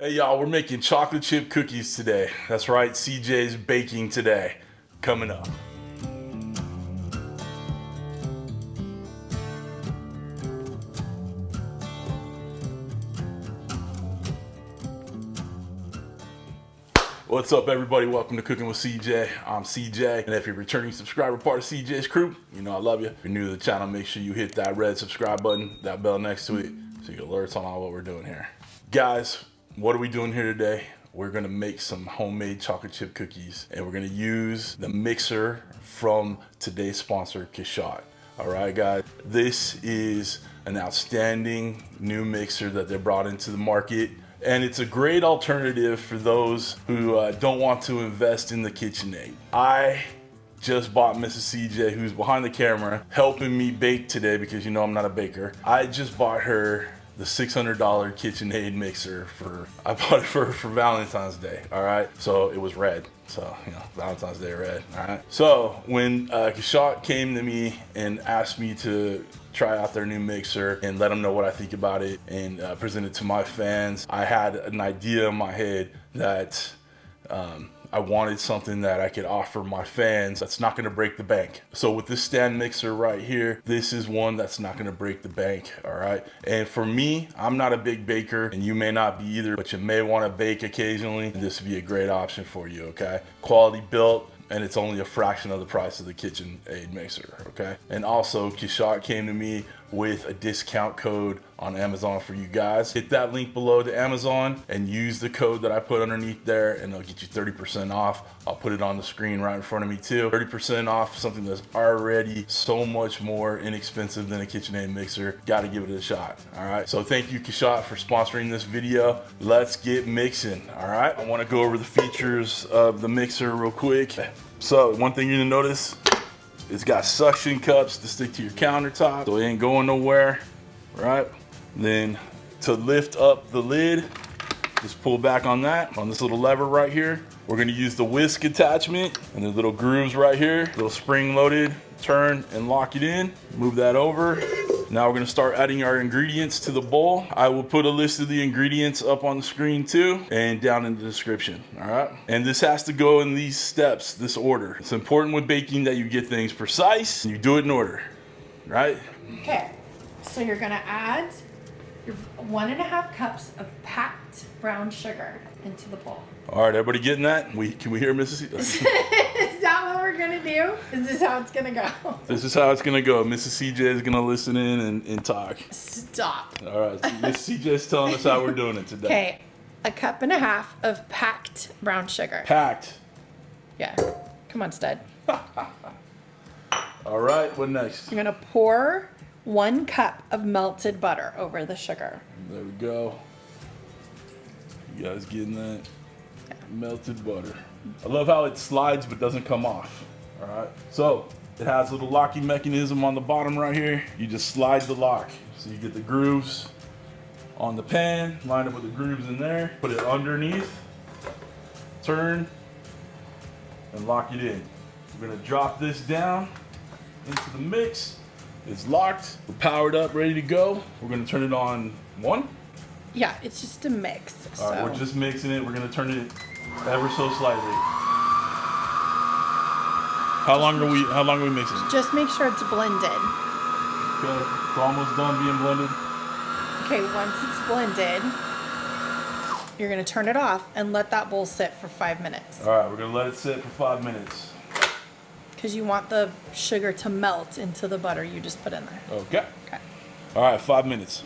Hey y'all, we're making chocolate chip cookies today. That's right, CJ's baking today. Coming up. What's up everybody, welcome to Cooking with CJ. I'm CJ, and if you're a returning subscriber, part of CJ's crew, you know I love you. If you're new to the channel, make sure you hit that red subscribe button, that bell next to it, so you get alerts on all what we're doing here. Guys, what are we doing here today? We're gonna make some homemade chocolate chip cookies, and we're gonna use the mixer from today's sponsor, Kichot. All right, guys, this is an outstanding new mixer that they brought into the market. And it's a great alternative for those who don't want to invest in the KitchenAid. I just bought Mrs. CJ, who's behind the camera, helping me bake today because you know I'm not a baker. I just bought her the $600 KitchenAid mixer I bought it for Valentine's Day, all right? So it was red, so, you know, Valentine's Day red, all right? So when Kichot came to me and asked me to try out their new mixer and let them know what I think about it and present it to my fans, I had an idea in my head that I wanted something that I could offer my fans that's not gonna break the bank. So with this stand mixer right here, this is one that's not gonna break the bank, all right? And for me, I'm not a big baker, and you may not be either, but you may wanna bake occasionally, and this would be a great option for you, okay? Quality built, and it's only a fraction of the price of the KitchenAid mixer, okay? And also, Kichot came to me with a discount code on Amazon for you guys. Hit that link below to Amazon and use the code that I put underneath there, and they'll get you 30% off. I'll put it on the screen right in front of me too. 30% off something that's already so much more inexpensive than a KitchenAid mixer. Gotta give it a shot, all right? So thank you, Kichot, for sponsoring this video. Let's get mixing, all right? I wanna go over the features of the mixer real quick. So one thing you're gonna notice, it's got suction cups to stick to your countertop, so it ain't going nowhere, right? Then to lift up the lid, just pull back on that, on this little lever right here. We're gonna use the whisk attachment and the little grooves right here, little spring loaded, turn and lock it in, move that over. Now we're gonna start adding our ingredients to the bowl. I will put a list of the ingredients up on the screen too and down in the description, all right? And this has to go in these steps, this order. It's important with baking that you get things precise and you do it in order, right? Okay, so you're gonna add your 1.5 cups of packed brown sugar into the bowl. All right, everybody getting that? Can we hear Mrs. Is that what we're gonna do? Is this how it's gonna go? This is how it's gonna go. Mrs. CJ is gonna listen in and talk. Stop. All right, Mrs. CJ is telling us how we're doing it today. Okay, 1.5 cups of packed brown sugar. Packed. Yeah, come on, stud. All right, what next? You're gonna pour 1 cup of melted butter over the sugar. There we go. You guys getting that? Yeah. Melted butter. I love how it slides but doesn't come off. All right, so it has a little locking mechanism on the bottom right here. You just slide the lock. So you get the grooves on the pan, line up with the grooves in there, put it underneath, turn, and lock it in. We're gonna drop this down into the mix. It's locked, we're powered up, ready to go. We're gonna turn it on 1. Yeah, it's just a mix. All right, we're just mixing it. We're gonna turn it ever so slightly. How long are we mixing? Just make sure it's blended. Okay, it's almost done being blended. Okay, once it's blended, you're gonna turn it off and let that bowl sit for 5 minutes. All right, we're gonna let it sit for 5 minutes. Because you want the sugar to melt into the butter you just put in there. Okay. Okay. All right, 5 minutes.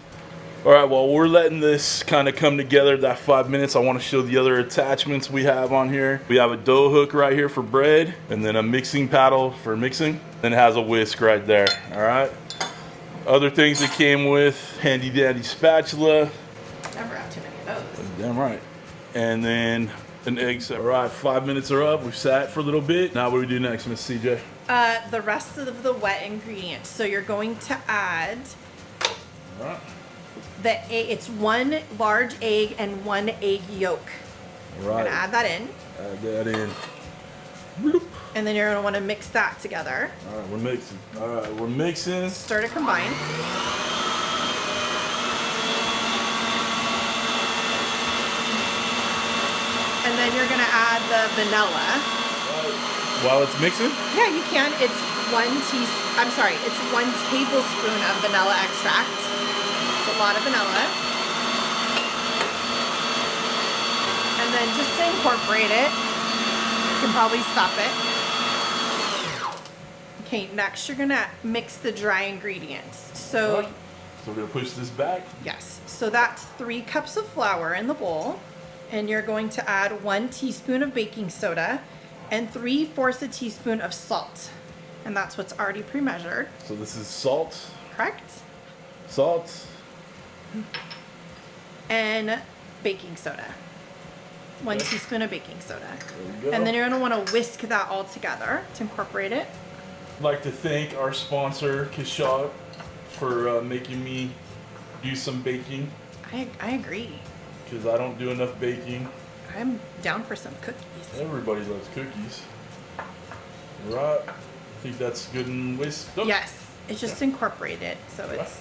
All right, well, we're letting this kind of come together that 5 minutes. I want to show the other attachments we have on here. We have a dough hook right here for bread, and then a mixing paddle for mixing. Then it has a whisk right there, all right? Other things that came with, handy dandy spatula. Never have too many of those. Damn right. And then an egg set. All right, 5 minutes are up. We've sat for a little bit. Now what do we do next, Miss CJ? The rest of the wet ingredients. So you're going to add All right. it's 1 large egg and 1 egg yolk. All You're right. gonna add that in. Add that in. Bloop. And then you're gonna wanna mix that together. All right, we're mixing. All right, we're mixing. Stir to combine. then you're gonna add the vanilla. While it's mixing? Yeah, you can. It's 1 tablespoon of vanilla extract. It's a lot of vanilla. And then just to incorporate it, you can probably stop it. Okay, next you're gonna mix the dry ingredients. So we're gonna push this back? Yes, so that's 3 cups of flour in the bowl, and you're going to add 1 teaspoon of baking soda and 3/4 teaspoon of salt. And that's what's already pre-measured. So this is salt? Correct. Salt. And baking soda. 1 teaspoon of baking soda. There we go. And then you're gonna wanna whisk that all together to incorporate it. I'd like to thank our sponsor, Kichot, for making me do some baking. I agree. Because I don't do enough baking. I'm down for some cookies. Everybody loves cookies. Right. I think that's good and whisked up. Yes, it's just incorporated, so it's.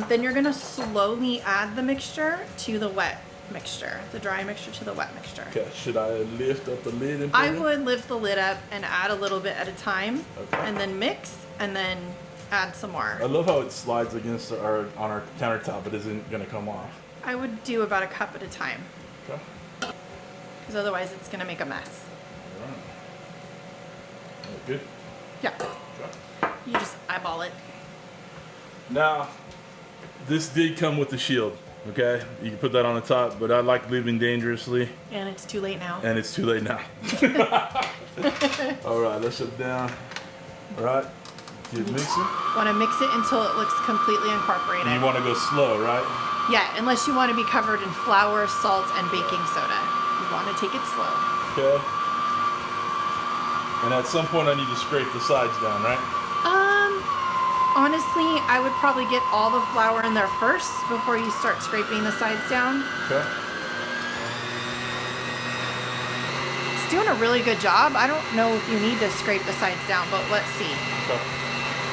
Then you're gonna slowly add the mixture to the wet mixture, the dry mixture to the wet mixture. Okay, should I lift up the lid and put I it in? would lift the lid up and add a little bit at a time, Okay. and then mix, and then add some more. I love how it slides against on our countertop. It isn't gonna come off. I would do about a cup at a time, Okay. because otherwise it's gonna make a mess. All right. That good? Yeah, Okay. you just eyeball it. Now, this did come with the shield. Okay, you can put that on the top, but I like living dangerously, And it's too late now. and it's too late now. All right, let's shut it down. All right, keep mixing. Want to mix it until it looks completely incorporated. And you want to go slow, right? Yeah, unless you want to be covered in flour, salt, and baking soda. You want to take it slow. Okay. And at some point, I need to scrape the sides down, right? Honestly, I would probably get all the flour in there first before you start scraping the sides down. Okay. It's doing a really good job. I don't know if you need to scrape the sides down, but let's see. Okay.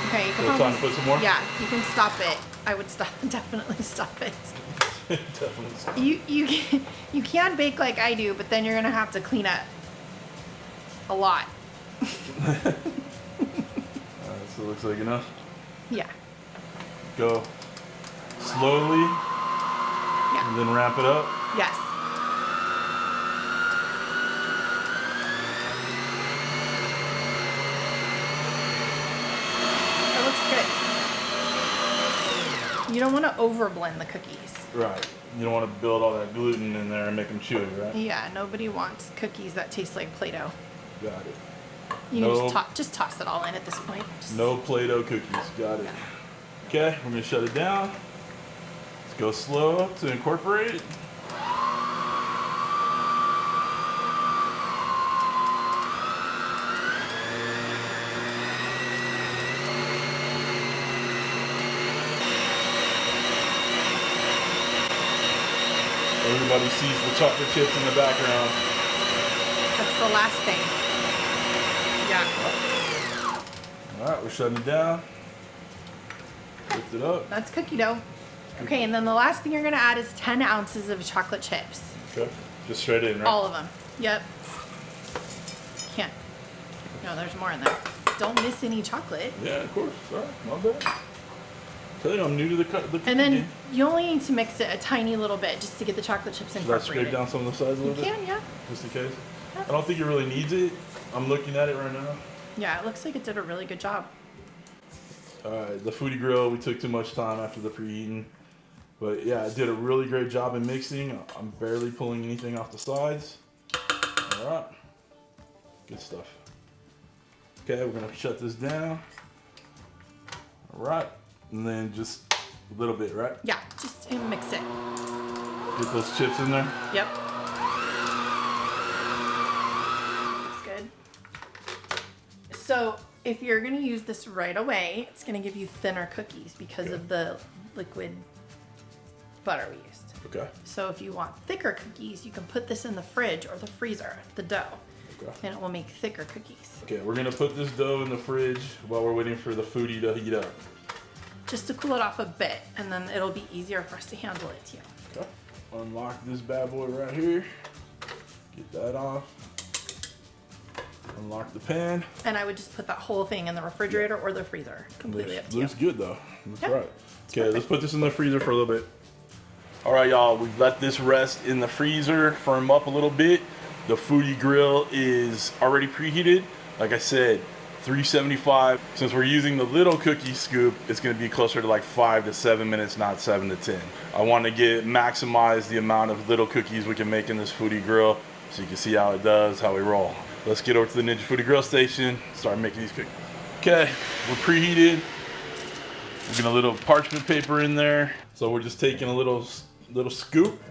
Okay, you can So time to put some more? Yeah, you can stop it. I would stop, definitely stop it. Definitely. You can bake like I do, but then you're gonna have to clean up a lot. All right, so it looks like enough. Yeah. Go slowly, Yeah. and then ramp it up. Yes. That looks good. You don't want to overblend the cookies. Right. You don't want to build all that gluten in there and make them chewy, right? Yeah, nobody wants cookies that taste like Play-Doh. Got it. You No. can just toss it all in at this point. Just- No Play-Doh cookies. Got it. Okay, we're gonna shut it down. Let's go slow to incorporate it. Everybody sees the chocolate chips in the background. That's the last thing. Yeah. All right, we're shutting it down. Lift it up. That's cookie dough. Okay, and then the last thing you're gonna add is 10 ounces of chocolate chips. Okay, just straight in, right? All of them. Yep. Can't. No, there's more in there. Don't miss any chocolate. Yeah, of course. All right, my bad. Tell you, I'm new to the cookie And then game. you only need to mix it a tiny little bit just to get the chocolate chips Should I incorporated. scrape down some of the sides a You little bit? can, yeah. Just in case? Yeah. I don't think it really needs it. I'm looking at it right now. Yeah, it looks like it did a really good job. Alright, the Foodi grill, we took too much time after the preheating. But yeah, I did a really great job in mixing. I'm barely pulling anything off the sides. Alright. Good stuff. Okay, we're gonna shut this down. Alright. And then just a little bit, right? Yeah, just mix it. Get those chips in there. Yep. Looks good. So if you're gonna use this right away, it's gonna give you thinner cookies because of the liquid butter we used. Okay. So if you want thicker cookies, you can put this in the fridge or the freezer, the dough, Okay. and it will make thicker cookies. Okay, we're gonna put this dough in the fridge while we're waiting for the Foodi to heat up. Just to cool it off a bit, and then it'll be easier for us to handle it too. Okay. Unlock this bad boy right here. Get that off. Unlock the pan. And I would just put that whole thing in the refrigerator or the freezer. Completely up to you. Looks good though. That's Yeah, right. Okay, let's put this in the freezer for a little bit. All right, y'all, we've let this rest in the freezer, firm up a little bit. The Foodi grill is already preheated. Like I said, 375. Since we're using the little cookie scoop, it's gonna be closer to like 5 to 7 minutes, not 7 to 10. I want to maximize the amount of little cookies we can make in this Foodi grill so you can see how it does, how we roll. Let's get over to the Ninja Foodi grill station, start making these cookies. Okay, we're preheated. We're getting a little parchment paper in there. So we're just taking a little scoop,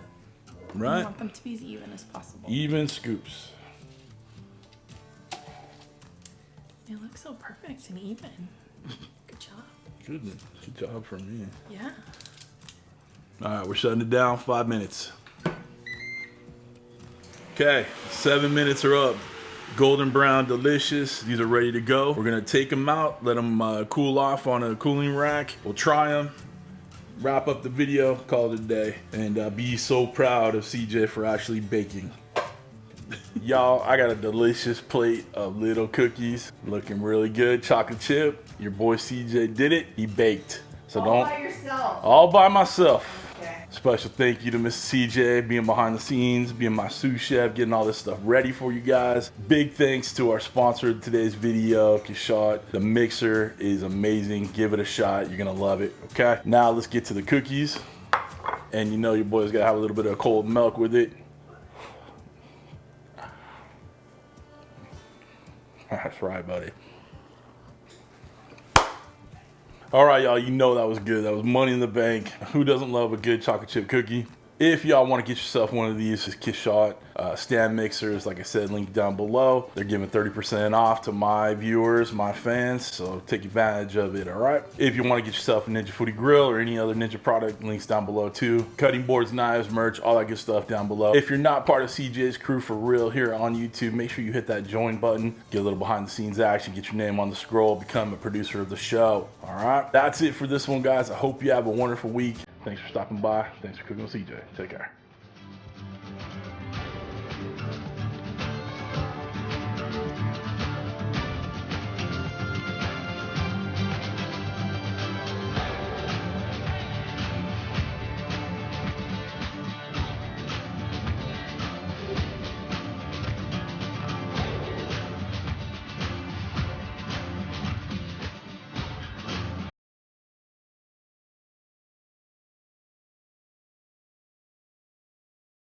right? I want them to be as even as possible. Even scoops. It looks so perfect and even. Good job. Good job from me. Yeah. All right, we're shutting it down, 5 minutes. Okay, 7 minutes are up. Golden brown, delicious. These are ready to go. We're gonna take them out, let them cool off on a cooling rack. We'll try them, wrap up the video, call it a day, and be so proud of CJ for actually baking. Y'all, I got a delicious plate of little cookies, looking really good. Chocolate chip. Your boy CJ did it. He baked. So All by yourself. All by myself. Okay. Special thank you to Mr. CJ being behind the scenes, being my sous chef, getting all this stuff ready for you guys. Big thanks to our sponsor of today's video, Kichot. The mixer is amazing. Give it a shot. You're gonna love it. Okay. Now let's get to the cookies. And you know your boy's gotta have a little bit of cold milk with it. That's right, buddy. All right, y'all, you know that was good. That was money in the bank. Who doesn't love a good chocolate chip cookie? If y'all want to get yourself one of these, it's Kichot stand mixers. Like I said, link down below. They're giving 30% off to my viewers, my fans, so take advantage of it, all right? If you want to get yourself a Ninja Foodi grill or any other Ninja product, links down below too. Cutting boards, knives, merch, all that good stuff down below. If you're not part of CJ's crew for real here on YouTube, make sure you hit that join button, get a little behind the scenes action, get your name on the scroll, become a producer of the show, all right? That's it for this one, guys. I hope you have a wonderful week. Thanks for stopping by. Thanks for cooking with CJ. Take care.